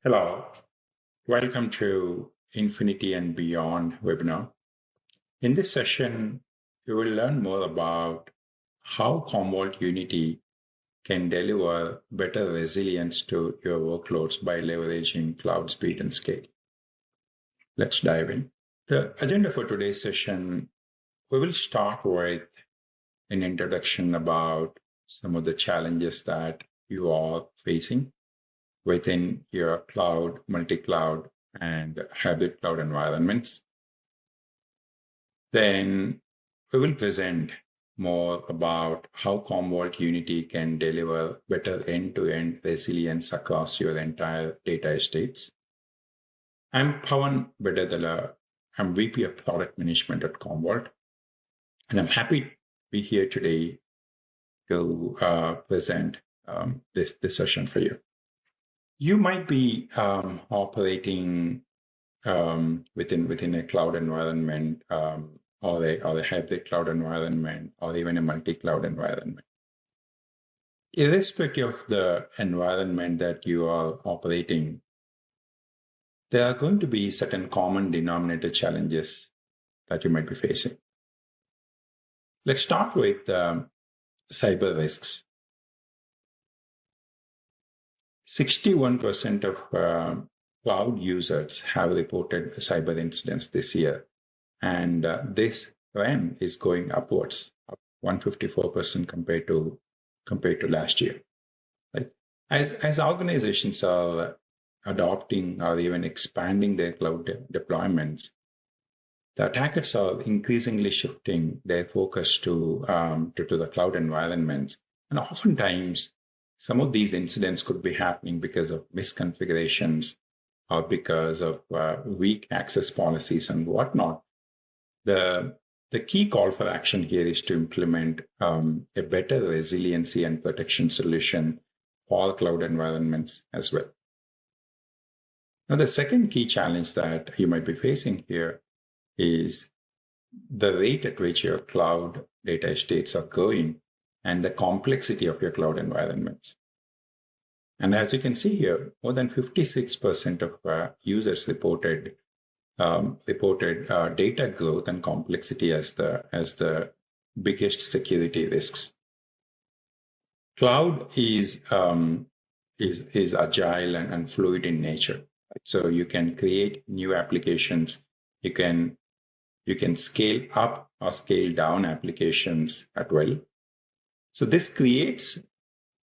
Hello, welcome to Infinity and Beyond webinar. In this session, you will learn more about how Commvault Unity can deliver better resilience to your workloads by leveraging cloud speed and scale. Let's dive in. The agenda for today's session, we will start with an introduction about some of the challenges that you are facing within your cloud, multi-cloud, and hybrid cloud environments. Then we will present more about how Commvault Unity can deliver better end-to-end resilience across your entire data estates. I'm Pawan Bedadala. I'm VP of Product Management at Commvault, and I'm happy to be here today to present this session for you. You might be operating within a cloud environment or a hybrid cloud environment or even a multi-cloud environment. Irrespective of the environment that you are operating, there are going to be certain common denominator challenges that you might be facing. Let's start with cyber risks. 61% of cloud users have reported cyber incidents this year, and this trend is going upwards, up 154% compared to last year. Right? As organizations are adopting or even expanding their cloud deployments, the attackers are increasingly shifting their focus to the cloud environments, and oftentimes some of these incidents could be happening because of misconfigurations or because of weak access policies and whatnot. The key call for action here is to implement a better resiliency and protection solution for cloud environments as well. Now, the second key challenge that you might be facing here is the rate at which your cloud data estates are growing and the complexity of your cloud environments. And as you can see here, more than 56% of users reported data growth and complexity as the biggest security risks. Cloud is agile and fluid in nature, right? So you can create new applications. You can scale up or scale down applications at will. So this creates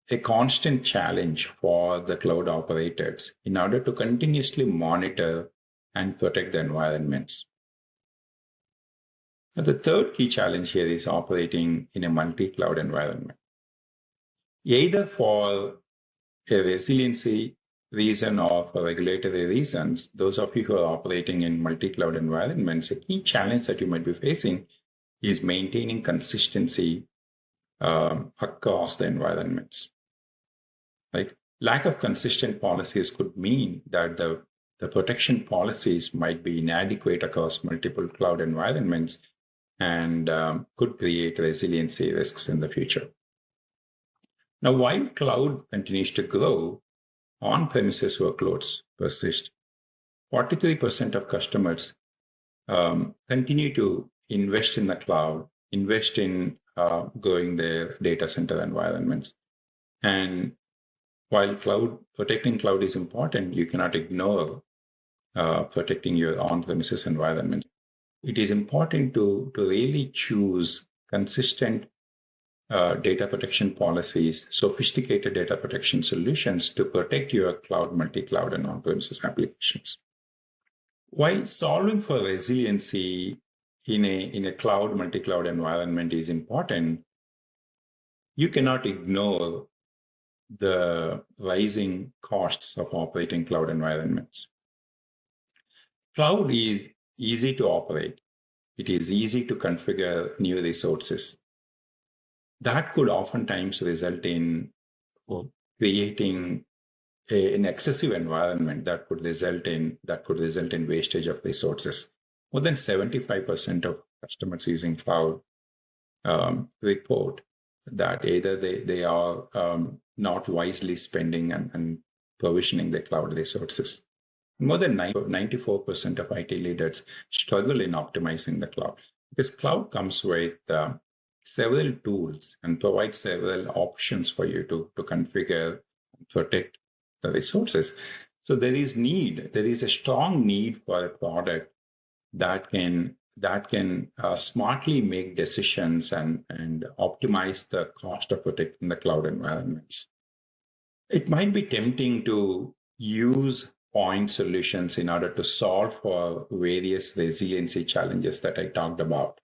a constant challenge for the cloud operators in order to continuously monitor and protect the environments. Now, the third key challenge here is operating in a multi-cloud environment. Either for a resiliency reason or for regulatory reasons, those of you who are operating in multi-cloud environments, a key challenge that you might be facing is maintaining consistency across the environments. Like lack of consistent policies could mean that the protection policies might be inadequate across multiple cloud environments and could create resiliency risks in the future. Now, while cloud continues to grow, on-premises workloads persist. 43% of customers continue to invest in the cloud, invest in growing their data center environments. And while protecting cloud is important, you cannot ignore protecting your on-premises environment. It is important to really choose consistent data protection policies, sophisticated data protection solutions to protect your cloud, multi-cloud, and on-premises applications. While solving for resiliency in a cloud, multi-cloud environment is important, you cannot ignore the rising costs of operating cloud environments. Cloud is easy to operate. It is easy to configure new resources. That could oftentimes result in creating an excessive environment that could result in wastage of resources. More than 75% of customers using cloud report that either they are not wisely spending and provisioning the cloud resources. More than 94% of IT leaders struggle in optimizing the cloud because cloud comes with several tools and provides several options for you to configure and protect the resources. So there is a strong need for a product that can smartly make decisions and optimize the cost of protecting the cloud environments. It might be tempting to use point solutions in order to solve for various resiliency challenges that I talked about.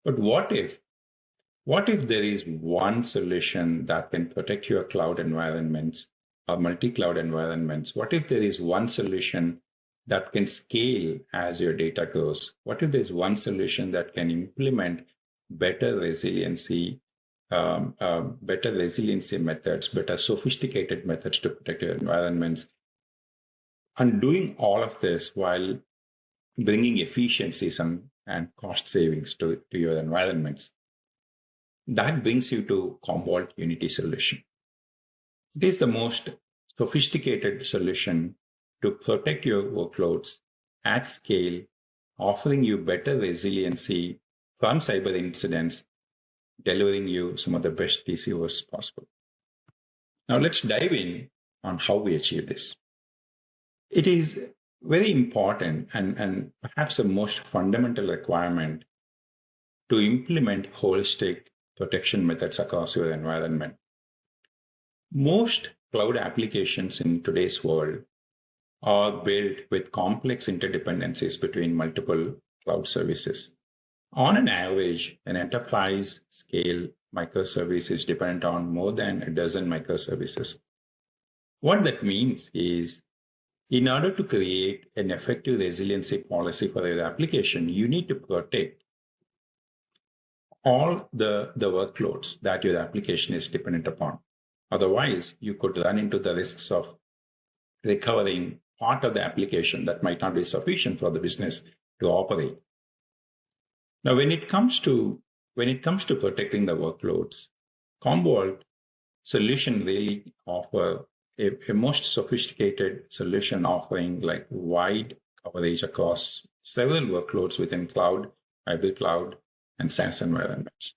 But what if there is one solution that can protect your cloud environments or multi-cloud environments? What if there is one solution that can scale as your data grows? What if there's one solution that can implement better resiliency methods, better sophisticated methods to protect your environments, and doing all of this while bringing efficiencies and cost savings to your environments? That brings you to Commvault Unity solution. It is the most sophisticated solution to protect your workloads at scale, offering you better resiliency from cyber incidents, delivering you some of the best TCOs possible. Now let's dive in on how we achieve this. It is very important and perhaps the most fundamental requirement to implement holistic protection methods across your environment. Most cloud applications in today's world are built with complex interdependencies between multiple cloud services. On an average, an enterprise scale microservice is dependent on more than a dozen microservices. What that means is, in order to create an effective resiliency policy for your application, you need to protect all the workloads that your application is dependent upon. Otherwise, you could run into the risks of recovering part of the application that might not be sufficient for the business to operate. Now, when it comes to protecting the workloads, Commvault solution really offer a most sophisticated solution offering like wide coverage across several workloads within cloud, hybrid cloud, and SaaS environments.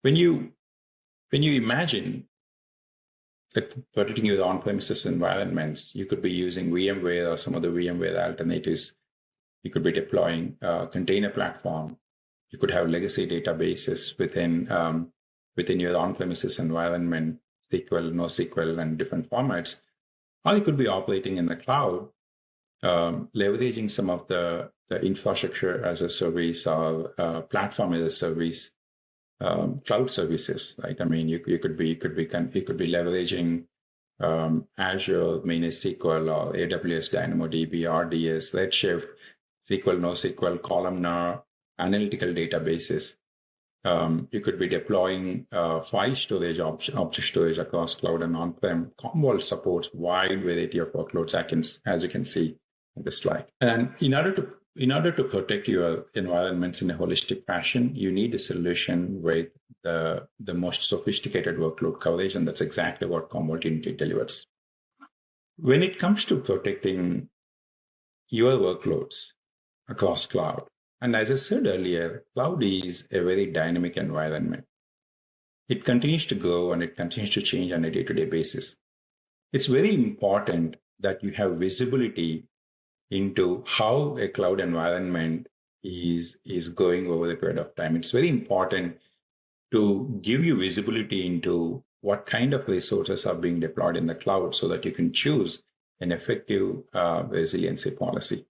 When you imagine protecting your on-premises environments, you could be using VMware or some of the VMware alternatives. You could be deploying a container platform. You could have legacy databases within your on-premises environment, SQL, NoSQL, and different formats. Or you could be operating in the cloud, leveraging some of the infrastructure as a service or platform as a service, cloud services, right? I mean, you could be leveraging Azure MySQL or AWS DynamoDB, RDS, Redshift, SQL, NoSQL, columnar, analytical databases. You could be deploying file storage, object storage across cloud and on-prem. Commvault supports wide variety of workloads, as you can see in the slide. And in order to protect your environments in a holistic fashion, you need a solution with the most sophisticated workload coverage, and that's exactly what Commvault Unity delivers. When it comes to protecting your workloads across cloud, and as I said earlier, cloud is a very dynamic environment. It continues to grow and it continues to change on a day-to-day basis. It's very important that you have visibility into how a cloud environment is going over the period of time. It's very important to give you visibility into what kind of resources are being deployed in the cloud so that you can choose an effective resiliency policy.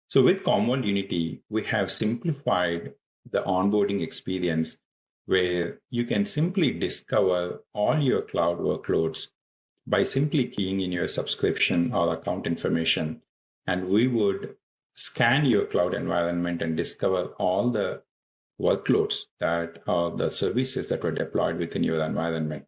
So with Commvault Unity, we have simplified the onboarding experience where you can simply discover all your cloud workloads by simply keying in your subscription or account information. And we would scan your cloud environment and discover all the workloads that are the services that were deployed within your environment.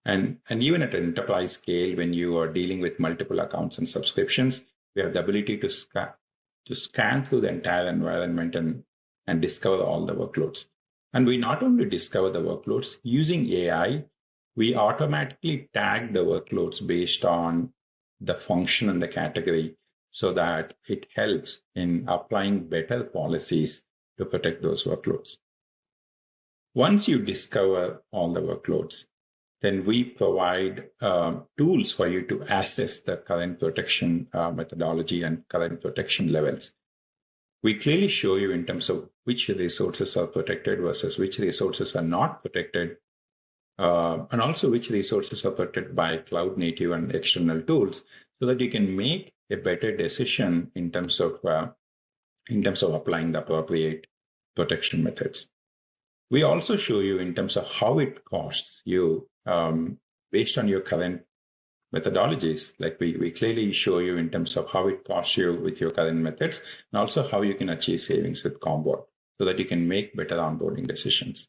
And even at an enterprise scale, when you are dealing with multiple accounts and subscriptions, we have the ability to scan through the entire environment and discover all the workloads. And we not only discover the workloads, using AI, we automatically tag the workloads based on the function and the category so that it helps in applying better policies to protect those workloads. Once you discover all the workloads, then we provide tools for you to assess the current protection methodology and current protection levels. We clearly show you in terms of which resources are protected versus which resources are not protected, and also which resources are protected by cloud native and external tools, so that you can make a better decision in terms of applying the appropriate protection methods. We also show you in terms of how it costs you based on your current methodologies. Like we clearly show you in terms of how it costs you with your current methods, and also how you can achieve savings with Commvault so that you can make better onboarding decisions.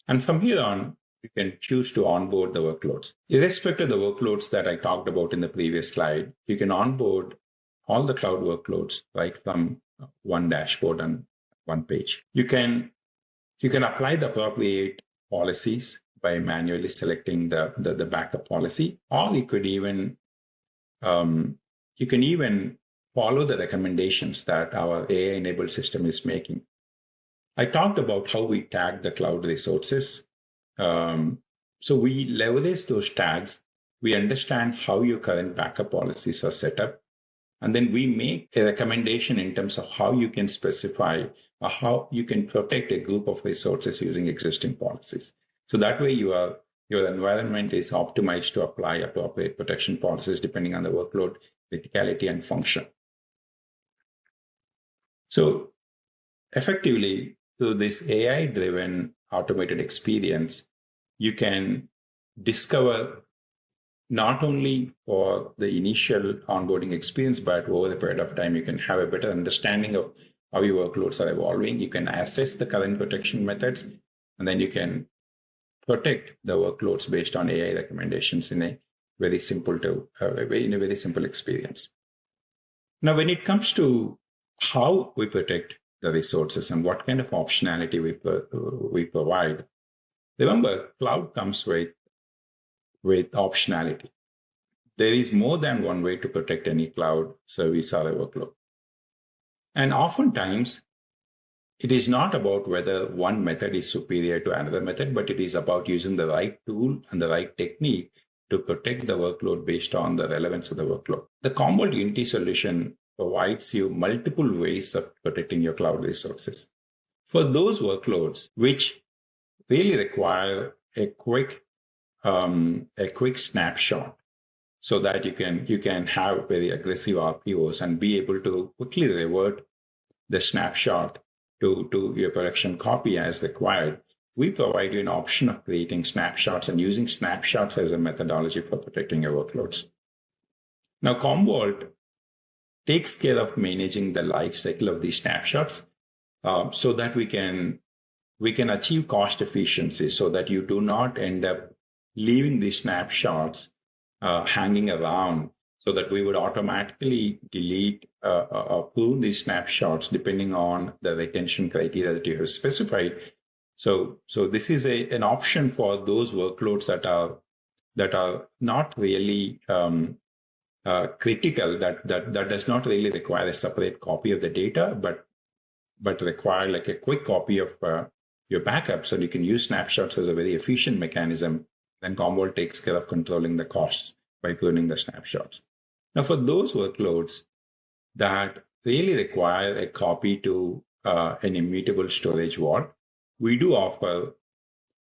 And from here on, you can choose to onboard the workloads. Irrespective of the workloads that I talked about in the previous slide, you can onboard all the cloud workloads right from one dashboard and one page. You can apply the appropriate policies by manually selecting the backup policy, or you could even follow the recommendations that our AI-enabled system is making. I talked about how we tag the cloud resources. So we leverage those tags. We understand how your current backup policies are set up, and then we make a recommendation in terms of how you can specify or how you can protect a group of resources using existing policies. So that way your environment is optimized to apply appropriate protection policies depending on the workload, criticality, and function. So effectively, through this AI-driven automated experience, you can discover not only for the initial onboarding experience, but over the period of time, you can have a better understanding of how your workloads are evolving. You can assess the current protection methods, and then you can protect the workloads based on AI recommendations in a very simple experience. Now, when it comes to how we protect the resources and what kind of optionality we provide, remember, cloud comes with optionality. There is more than one way to protect any cloud service or a workload. And oftentimes, it is not about whether one method is superior to another method, but it is about using the right tool and the right technique to protect the workload based on the relevance of the workload. The Commvault Unity solution provides you multiple ways of protecting your cloud resources. For those workloads which really require a quick snapshot, so that you can have very aggressive RPOs and be able to quickly revert the snapshot to your production copy as required, we provide you an option of creating snapshots and using snapshots as a methodology for protecting your workloads. Now, Commvault takes care of managing the life cycle of these snapshots so that we can achieve cost efficiency, so that you do not end up leaving these snapshots hanging around, so that we would automatically delete or prune these snapshots depending on the retention criteria that you have specified. So this is an option for those workloads that are not really critical, that does not really require a separate copy of the data, but require like a quick copy of your backup, so you can use snapshots as a very efficient mechanism. Then Commvault takes care of controlling the costs by pruning the snapshots. Now, for those workloads that really require a copy to an immutable storage vault, we do offer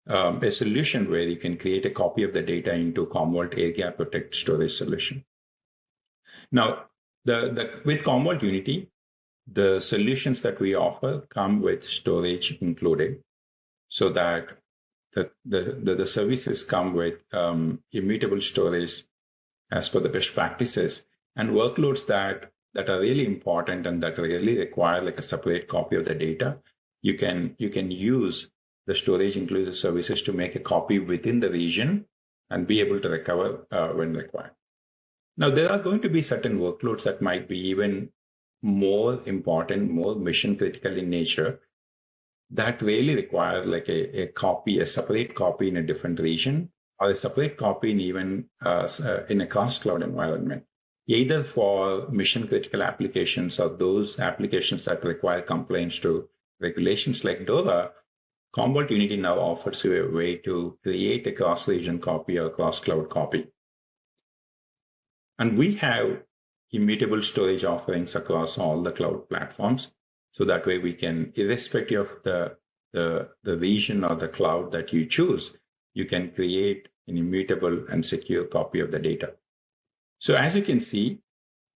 a solution where you can create a copy of the data into Commvault Air Gap Protect storage solution. Now, with Commvault Unity, the solutions that we offer come with storage included, so that the services come with immutable storage as per the best practices, and workloads that are really important and that really require like a separate copy of the data. You can use the storage inclusive services to make a copy within the region and be able to recover when required. Now, there are going to be certain workloads that might be even more important, more mission critical in nature, that really require like a separate copy in a different region, or a separate copy in a cross-cloud environment, either for mission-critical applications or those applications that require compliance to regulations like DORA. Commvault Unity now offers you a way to create a cross-region copy or cross-cloud copy. And we have immutable storage offerings across all the cloud platforms. So that way we can, irrespective of the region or the cloud that you choose, you can create an immutable and secure copy of the data. So as you can see,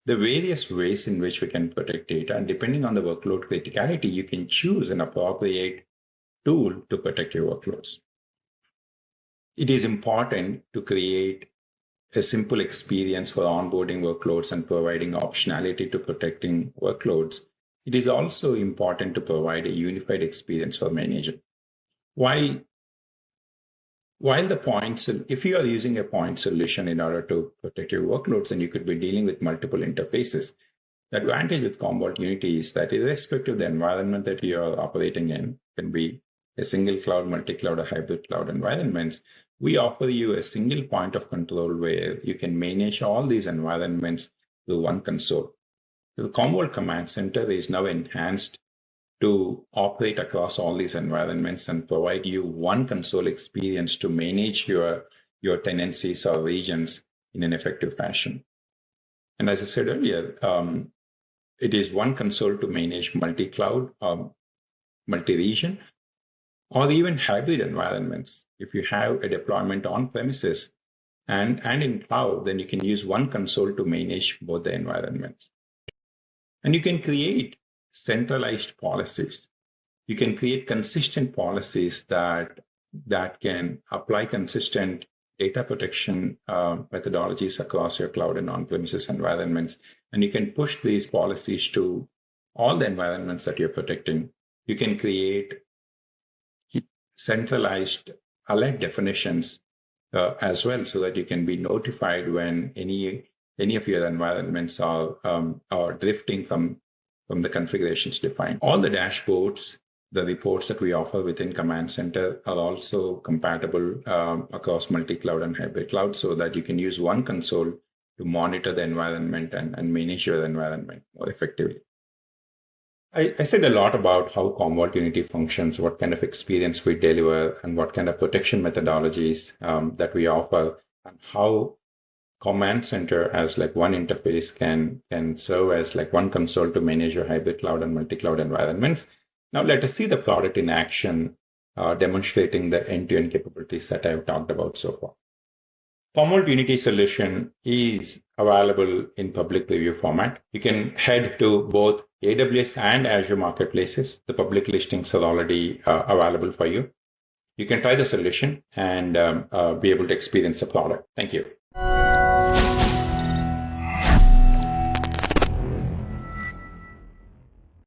the various ways in which we can protect data, and depending on the workload criticality, you can choose an appropriate tool to protect your workloads. It is important to create a simple experience for onboarding workloads and providing optionality to protecting workloads. It is also important to provide a unified experience for managing. While if you are using a point solution in order to protect your workloads, and you could be dealing with multiple interfaces, the advantage with Commvault Unity is that irrespective of the environment that you are operating in, can be a single cloud, multi-cloud, or hybrid cloud environments, we offer you a single point of control where you can manage all these environments through one console. The Commvault Command Center is now enhanced to operate across all these environments and provide you one console experience to manage your tenancies or regions in an effective fashion. And as I said earlier, it is one console to manage multi-cloud, multi-region, or even hybrid environments. If you have a deployment on premises and in cloud, then you can use one console to manage both the environments. And you can create centralized policies. You can create consistent policies that can apply consistent data protection methodologies across your cloud and on-premises environments. And you can push these policies to all the environments that you're protecting. You can create centralized alert definitions as well, so that you can be notified when any of your environments are drifting from the configurations defined. All the dashboards, the reports that we offer within Command Center are also compatible across multi-cloud and hybrid cloud, so that you can use one console to monitor the environment and manage your environment more effectively. I said a lot about how Commvault Unity functions, what kind of experience we deliver, and what kind of protection methodologies that we offer, and how Command Center as like one interface can serve as like one console to manage your hybrid cloud and multi-cloud environments. Now let us see the product in action, demonstrating the end-to-end capabilities that I've talked about so far. Commvault Unity solution is available in public preview format. You can head to both AWS and Azure marketplaces. The public listings are already available for you. You can try the solution and be able to experience the product. Thank you.